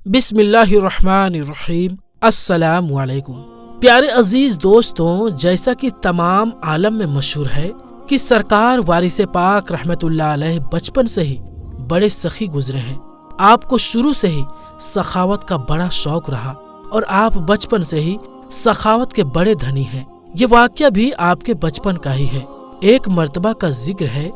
बिस्मिल्लाहिर्रहमानिर्रहीम। अस्सलाम वालेकुम। प्यारे अजीज दोस्तों, जैसा कि तमाम आलम में मशहूर है कि सरकार वारिसे पाक रहमतुल्लाह अलैह बचपन से ही बड़े सखी गुजरे हैं। आपको शुरू से ही सखावत का बड़ा शौक रहा और आप बचपन से ही सखावत के बड़े धनी हैं। ये वाक़या भी आपके बचपन का ही है। एक मर्तबा का जिक्र है,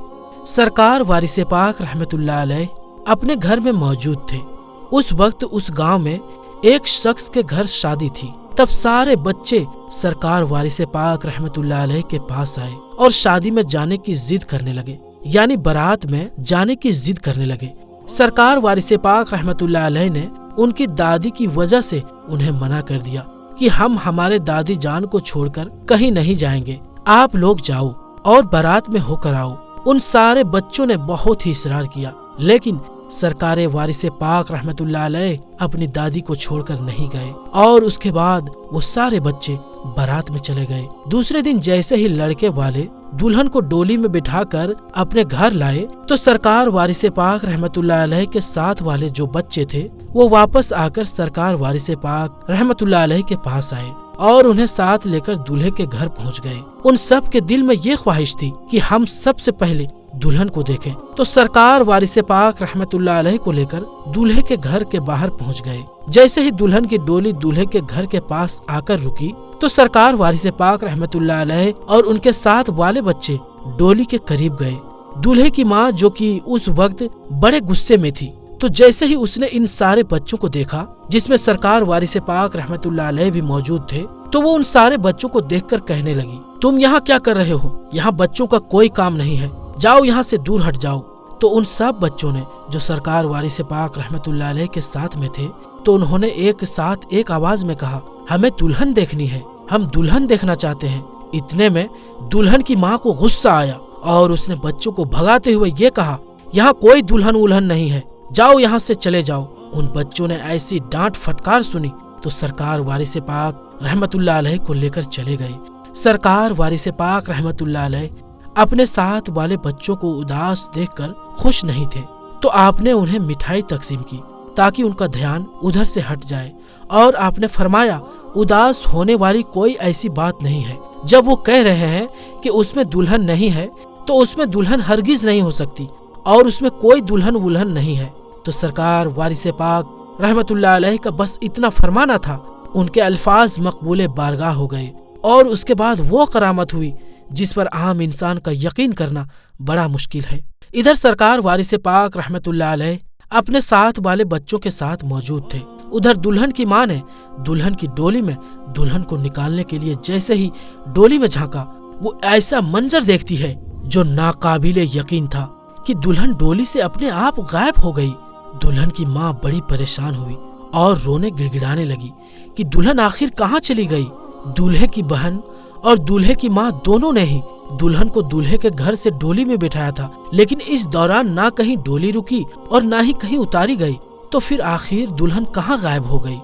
सरकार वारिसे पाक रहमतुल्लाह अलैह अपने घर में मौजूद थे। उस वक्त उस गांव में एक शख्स के घर शादी थी। तब सारे बच्चे सरकार वारिसे पाक रहमतुल्लाह अलैह के पास आए और शादी में जाने की जिद करने लगे, यानी बारात में जाने की जिद करने लगे। सरकार वारिसे पाक रहमतुल्लाह अलैह ने उनकी दादी की वजह से उन्हें मना कर दिया कि हम हमारे दादी जान को छोड़कर कहीं नहीं जाएंगे, आप लोग जाओ और बारात में होकर आओ। उन सारे बच्चों ने बहुत ही इसरार किया, लेकिन सरकार वारिसे पाक रहमतुल्लाह अलैह अपनी दादी को छोड़कर नहीं गए और उसके बाद वो सारे बच्चे बारात में चले गए। दूसरे दिन जैसे ही लड़के वाले दुल्हन को डोली में बिठाकर अपने घर लाए तो सरकार वारिसे पाक रहमतुल्लाह अलैह के साथ वाले जो बच्चे थे वो वापस आकर सरकार वारिसे पाक रहमतुल्लाह अलैह के पास आए और उन्हें साथ लेकर दूल्हे के घर पहुंच गए। उन सब के दिल में ये ख्वाहिश थी कि हम सबसे पहले दुल्हन को देखें, तो सरकार वारिसे पाक रहमतुल्लाह अलैह को लेकर दूल्हे के घर के बाहर पहुंच गए। जैसे ही दुल्हन की डोली दूल्हे के घर के पास आकर रुकी तो सरकार वारिसे पाक रहमतुल्लाह अलैह और उनके साथ वाले बच्चे डोली के करीब गए। दूल्हे की माँ, जो कि उस वक्त बड़े गुस्से में थी, तो जैसे ही उसने इन सारे बच्चों को देखा जिसमें सरकार वारिसे पाक रहमतुल्लाह अलैह भी मौजूद थे, तो वो उन सारे बच्चों को देखकर कहने लगी, तुम यहाँ क्या कर रहे हो? यहाँ बच्चों का कोई काम नहीं है, जाओ यहाँ से दूर हट जाओ। तो उन सब बच्चों ने जो सरकार वारिसे पाक रहमतुल्लाह अलैह के साथ में थे, तो उन्होंने एक साथ एक आवाज में कहा, हमें दुल्हन देखनी है, हम दुल्हन देखना चाहते हैं। इतने में दुल्हन की माँ को गुस्सा आया और उसने बच्चों को भगाते हुए ये कहा, यहाँ कोई दुल्हन उल्हन नहीं है, जाओ यहाँ से चले जाओ। उन बच्चों ने ऐसी डांट फटकार सुनी तो सरकार वारिसे पाक रहमतुल्लाह अलैह को लेकर चले गए। सरकार वारिसे पाक रहमतुल्लाह अलैह अपने साथ वाले बच्चों को उदास देखकर खुश नहीं थे, तो आपने उन्हें मिठाई तकसीम की ताकि उनका ध्यान उधर से हट जाए और आपने फरमाया, उदास होने वाली कोई ऐसी बात नहीं है। जब वो कह रहे हैं कि उसमें दुल्हन नहीं है तो उसमें दुल्हन हरगिज नहीं हो सकती और उसमें कोई दुल्हन वुल्हन नहीं है। तो सरकार वारिसे पाक रहमतुल्लाह अलैह का बस इतना फरमाना था, उनके अल्फाज मकबूले बारगाह हो गए और उसके बाद वो करामत हुई जिस पर आम इंसान का यकीन करना बड़ा मुश्किल है। इधर सरकार वारिसे पाक रहमतुल्लाह अलैह अपने साथ वाले बच्चों के साथ मौजूद थे। उधर दुल्हन की माँ ने दुल्हन की डोली में दुल्हन को निकालने के लिए जैसे ही डोली में झांका, वो ऐसा मंजर देखती है जो नाकाबिले यकीन था कि दुल्हन डोली से अपने आप गायब हो गई। दुल्हन की माँ बड़ी परेशान हुई और रोने गिड़गिड़ाने लगी कि दुल्हन आखिर कहाँ चली गई। दूल्हे की बहन और दूल्हे की माँ दोनों ने ही दुल्हन को दूल्हे के घर से डोली में बिठाया था, लेकिन इस दौरान ना कहीं डोली रुकी और ना ही कहीं उतारी गई। तो फिर आखिर दुल्हन कहाँ गायब हो गई?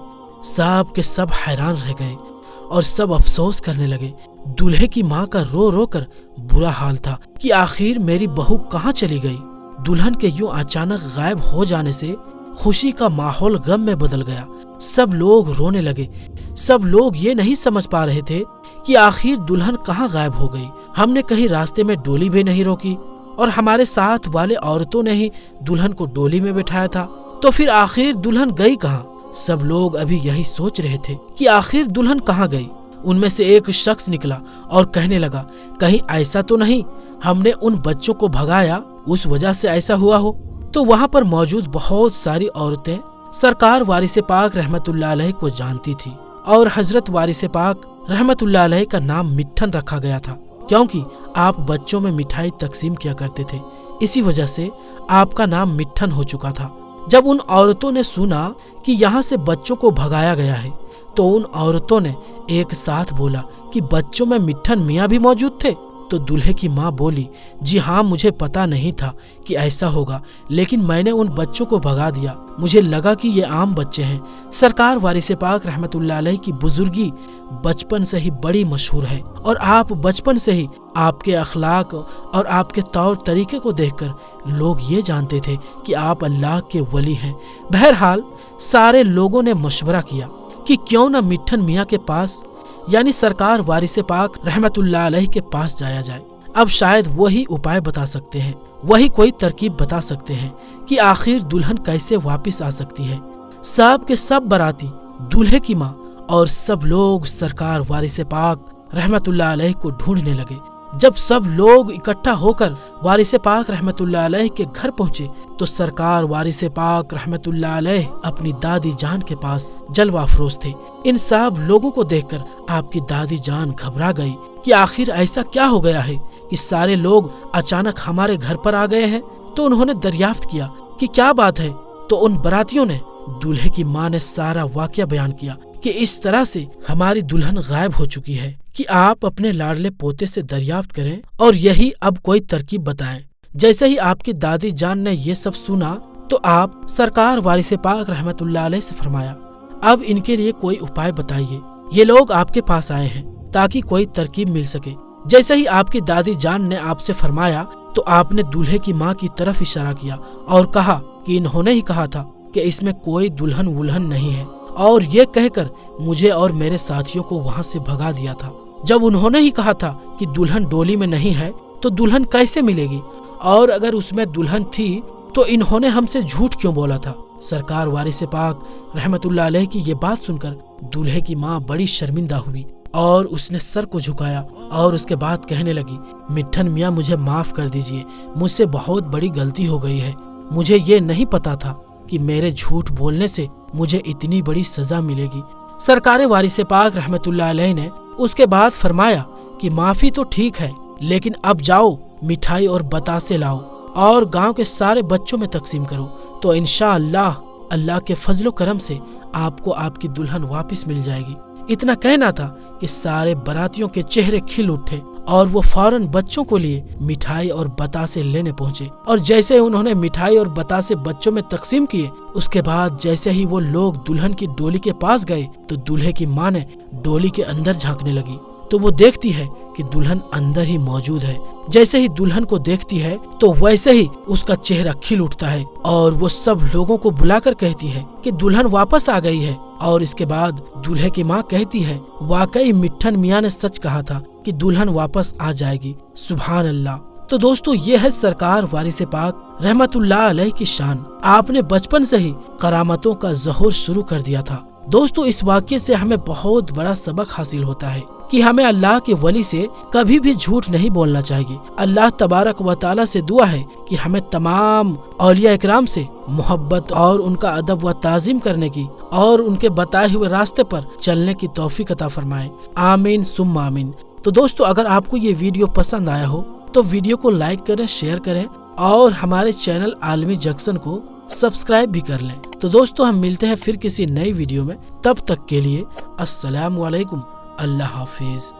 सब के सब हैरान रह गए और सब अफसोस करने लगे। दूल्हे की माँ का रो रो कर बुरा हाल था कि आखिर मेरी बहू कहाँ चली गई। दुल्हन के यूं अचानक गायब हो जाने से खुशी का माहौल गम में बदल गया। सब लोग रोने लगे। सब लोग ये नहीं समझ पा रहे थे कि आखिर दुल्हन कहाँ गायब हो गई। हमने कहीं रास्ते में डोली भी नहीं रोकी और हमारे साथ वाले औरतों ने ही दुल्हन को डोली में बिठाया था, तो फिर आखिर दुल्हन गई कहाँ? सब लोग अभी यही सोच रहे थे कि आखिर दुल्हन कहाँ गई। उनमें से एक शख्स निकला और कहने लगा, कहीं ऐसा तो नहीं हमने उन बच्चों को भगाया, उस वजह से ऐसा हुआ हो? तो वहाँ पर मौजूद बहुत सारी औरतें सरकार वारिसे पाक रहमतुल्लाह अलैह को जानती थी और हजरत वारिसे पाक रहमतुल्लाह अलैह का नाम मिट्ठन रखा गया था, क्योंकि आप बच्चों में मिठाई तकसीम किया करते थे। इसी वजह से आपका नाम मिट्ठन हो चुका था। जब उन औरतों ने सुना कि यहाँ से बच्चों को भगाया गया है, तो उन औरतों ने एक साथ बोला कि बच्चों में मिट्ठन मियाँ भी मौजूद थे। تو दूल्हे की माँ बोली, जी हाँ, मुझे पता नहीं था कि ऐसा होगा, लेकिन मैंने उन बच्चों को भगा दिया, मुझे लगा कि ये आम बच्चे हैं। सरकार वारिस पाक रहमतुल्लाह अलैह की बुजुर्गी बचपन से ही बड़ी मशहूर है और आप बचपन से ही आपके अखलाक और आपके तौर तरीके को देखकर लोग ये जानते थे कि आप अल्लाह के वली हैं। बहरहाल सारे लोगों ने मशवरा किया कि क्यों न मिट्ठन मियाँ के पास यानी सरकार वारिस पाक रहमतुल्लाह अलैह के पास जाया जाए। अब शायद वही उपाय बता सकते हैं, वही कोई तरकीब बता सकते हैं कि आखिर दुल्हन कैसे वापस आ सकती है। सब के सब बाराती, दूल्हे की माँ और सब लोग सरकार वारिस पाक रहमतुल्लाह अलैह को ढूंढने लगे। जब सब लोग इकट्ठा होकर वारिस पाक रहमतुल्लाह अलैह के घर पहुँचे तो सरकार वारिस पाक रहमतुल्लाह अलैह अपनी दादी जान के पास जलवा अफरोज थे। इन सब लोगों को देखकर आपकी दादी जान घबरा गई कि आखिर ऐसा क्या हो गया है कि सारे लोग अचानक हमारे घर पर आ गए हैं। तो उन्होंने दरियाफ्त किया कि क्या बात है। तो उन बारातियों ने दूल्हे की माँ ने सारा वाकया बयान किया कि इस तरह से हमारी दुल्हन गायब हो चुकी है कि आप अपने लाडले पोते से दरियाफ्त करें और यही अब कोई तरकीब बताएं। जैसे ही आपकी दादी जान ने ये सब सुना तो आप सरकार वारिस पाक रहमतुल्लाह अलैह से फरमाया, अब इनके लिए कोई उपाय बताइए। ये लोग आपके पास आए हैं ताकि कोई तरकीब मिल सके। जैसे ही आपकी दादी जान ने आपसे फरमाया तो आपने दूल्हे की माँ की तरफ इशारा किया और कहा कि इन्होंने ही कहा था कि इसमें कोई दुल्हन वुल्हन नहीं है और ये कहकर मुझे और मेरे साथियों को वहाँ से भगा दिया था। जब उन्होंने ही कहा था कि दुल्हन डोली में नहीं है तो दुल्हन कैसे मिलेगी, और अगर उसमें दुल्हन थी तो इन्होंने हमसे झूठ क्यों बोला था। सरकार वारिस पाक रहमतुल्लाह अलैह की ये बात सुनकर दूल्हे की माँ बड़ी शर्मिंदा हुई और उसने सर को झुकाया और उसके बाद कहने लगी, मिट्ठन मियाँ मुझे माफ कर दीजिए, मुझसे बहुत बड़ी गलती हो गई है। मुझे ये नहीं पता था कि मेरे झूठ बोलने से मुझे इतनी बड़ी सजा मिलेगी। सरकार वारिस पाक रहमतुल्लाह अलैह ने उसके बाद फरमाया कि माफी तो ठीक है, लेकिन अब जाओ मिठाई और बतासे लाओ और गांव के सारे बच्चों में तकसीम करो, तो इंशाअल्लाह अल्लाह के फजलो करम से आपको आपकी दुल्हन वापस मिल जाएगी। इतना कहना था कि सारे बारातियों के चेहरे खिल उठे और वो फौरन बच्चों को लिए मिठाई और बतासे लेने पहुंचे। और जैसे उन्होंने मिठाई और बतासे बच्चों में तकसीम किए, उसके बाद जैसे ही वो लोग दुल्हन की डोली के पास गए तो दूल्हे की माँ ने डोली के अंदर झांकने लगी तो वो देखती है कि दुल्हन अंदर ही मौजूद है। जैसे ही दुल्हन को देखती है तो वैसे ही उसका चेहरा खिल उठता है और वो सब लोगों को बुलाकर कहती है कि दुल्हन वापस आ गई है। और इसके बाद दूल्हे की माँ कहती है, वाकई मिट्ठन मियाँ ने सच कहा था कि दुल्हन वापस आ जाएगी। सुभान अल्लाह। तो दोस्तों, ये है सरकार वारिस पाक रहमतुल्लाह अलैह की शान। आपने बचपन से ही करामतों का ज़हूर शुरू कर दिया था। दोस्तों, इस वाक़ये से हमें बहुत बड़ा सबक हासिल होता है कि हमें अल्लाह के वली से कभी भी झूठ नहीं बोलना चाहिए। अल्लाह तबारक व तआला से दुआ है कि हमें तमाम औलिया इकराम से मोहब्बत और उनका अदब व ताज़ीम करने की और उनके बताए हुए रास्ते पर चलने की तौफीक अता फरमाए। आमीन सुम्मा आमीन। तो दोस्तों, अगर आपको ये वीडियो पसंद आया हो तो वीडियो को लाइक करें, शेयर करें और हमारे चैनल आलमी जंक्शन को सब्सक्राइब भी कर लें। तो दोस्तों, हम मिलते हैं फिर किसी नई वीडियो में। तब तक के लिए अस्सलामु अलैकुम। अल्लाह हाफिज।